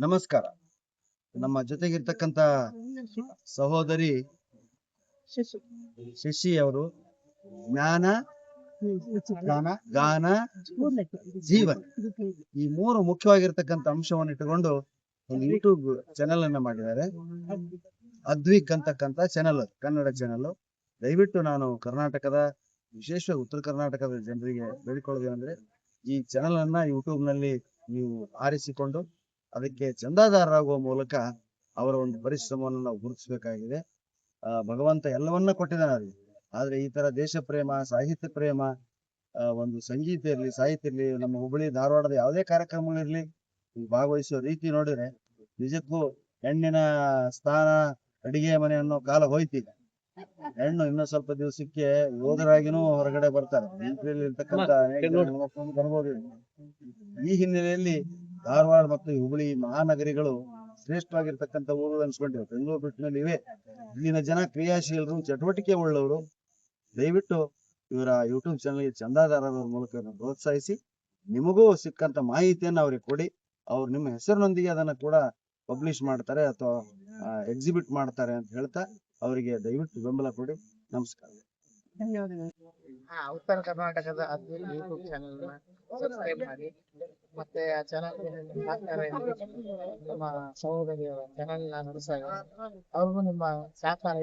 ನಮಸ್ಕಾರ. ನಮ್ಮ ಜೊತೆಗಿರ್ತಕ್ಕಂತ ಸಹೋದರಿ ಶಶಿ ಅವರು ಜ್ಞಾನ, ಗಾನ, ಜೀವನ ಈ ಮೂರು ಮುಖ್ಯವಾಗಿರ್ತಕ್ಕಂಥ ಅಂಶವನ್ನು ಇಟ್ಟುಕೊಂಡು ಒಂದು ಯೂಟ್ಯೂಬ್ ಚಾನೆಲ್ ಅನ್ನ ಮಾಡಿದ್ದಾರೆ. ಅದ್ವಿಕ್ ಅಂತಕ್ಕಂಥ ಚಾನೆಲ್, ಕನ್ನಡ ಚಾನೆಲ್. ದಯವಿಟ್ಟು ನಾನು ಕರ್ನಾಟಕದ, ವಿಶೇಷವಾಗಿ ಉತ್ತರ ಕರ್ನಾಟಕದ ಜನರಿಗೆ ಬೇಡಿಕೊಳ್ಳೋದೇನೆಂದ್ರೆ, ಈ ಚಾನೆಲ್ ಅನ್ನ ಯೂಟ್ಯೂಬ್ ನಲ್ಲಿ ನೀವು ಆರಿಸಿಕೊಂಡು ಅದಕ್ಕೆ ಚಂದಾದಾರರಾಗುವ ಮೂಲಕ ಅವರ ಒಂದು ಪರಿಶ್ರಮವನ್ನು ನಾವು ಗುರುತಿಸಬೇಕಾಗಿದೆ. ಭಗವಂತ ಎಲ್ಲವನ್ನ ಕೊಟ್ಟಿದ್ದಾನೆ ಅವ್ರಿಗೆ. ಆದ್ರೆ ಈ ತರ ದೇಶ ಪ್ರೇಮ, ಸಾಹಿತ್ಯ ಪ್ರೇಮ, ಒಂದು ಸಂಗೀತ ಇರ್ಲಿ, ಸಾಹಿತ್ಯ ಇರ್ಲಿ, ನಮ್ಮ ಹುಬ್ಬಳ್ಳಿ ಧಾರವಾಡದ ಯಾವುದೇ ಕಾರ್ಯಕ್ರಮಗಳಿರ್ಲಿ, ಭಾಗವಹಿಸುವ ರೀತಿ ನೋಡಿದ್ರೆ ನಿಜಕ್ಕೂ ಹೆಣ್ಣಿನ ಸ್ಥಾನ ಅಡಿಗೆ ಮನೆ ಅನ್ನೋ ಕಾಲ ಹೋಯ್ತೀಗ. ಹೆಣ್ಣು ಇನ್ನೂ ಸ್ವಲ್ಪ ದಿವಸಕ್ಕೆ ಯೋಧರಾಗಿನೂ ಹೊರಗಡೆ ಬರ್ತಾರೆ. ಇರ್ತಕ್ಕಂಥ ಬರ್ಬೋದು. ಈ ಹಿನ್ನೆಲೆಯಲ್ಲಿ ಧಾರವಾಡ ಮತ್ತು ಹುಬ್ಬಳ್ಳಿ ಮಹಾನಗರಿಗಳು ಶ್ರೇಷ್ಠವಾಗಿರ್ತಕ್ಕಂಥ ಊರುಗಳು ಅನ್ಸ್ಕೊಂಡಿವೆ. ಬೆಂಗಳೂರು ಬಿಟ್ಟಿನಲ್ಲಿ ಇವೆ. ಇಲ್ಲಿನ ಜನ ಕ್ರಿಯಾಶೀಲರು, ಚಟುವಟಿಕೆ ಉಳ್ಳವರು. ದಯವಿಟ್ಟು ಇವರ ಯೂಟ್ಯೂಬ್ ಚಾನಲ್ಗೆ ಚಂದಾದಾರರ ಮೂಲಕ ಪ್ರೋತ್ಸಾಹಿಸಿ, ನಿಮಗೂ ಸಿಕ್ಕಂತ ಮಾಹಿತಿಯನ್ನು ಅವ್ರಿಗೆ ಕೊಡಿ. ಅವ್ರು ನಿಮ್ಮ ಹೆಸರಿನೊಂದಿಗೆ ಅದನ್ನ ಕೂಡ ಪಬ್ಲಿಷ್ ಮಾಡ್ತಾರೆ ಅಥವಾ ಎಕ್ಸಿಬಿಟ್ ಮಾಡ್ತಾರೆ ಅಂತ ಹೇಳ್ತಾ ಅವರಿಗೆ ದಯವಿಟ್ಟು ಬೆಂಬಲ ಕೊಡಿ. ನಮಸ್ಕಾರ. ಉತ್ತರ ಕರ್ನಾಟಕದ ಯೂಟ್ಯೂಬ್ ಚಾನೆಲ್ ಸಬ್ಸ್ಕ್ರೈಬ್ ಮಾಡಿ. ಮತ್ತೆ ಆ ಚಾನಲ್ ನಮ್ಮ ಸಹೋದರಿಯವರ ಚಾನೆಲ್ ನಡೆಸಾಗ ಅವ್ರಿಗೂ ನಿಮ್ಮ ಸಹಕಾರ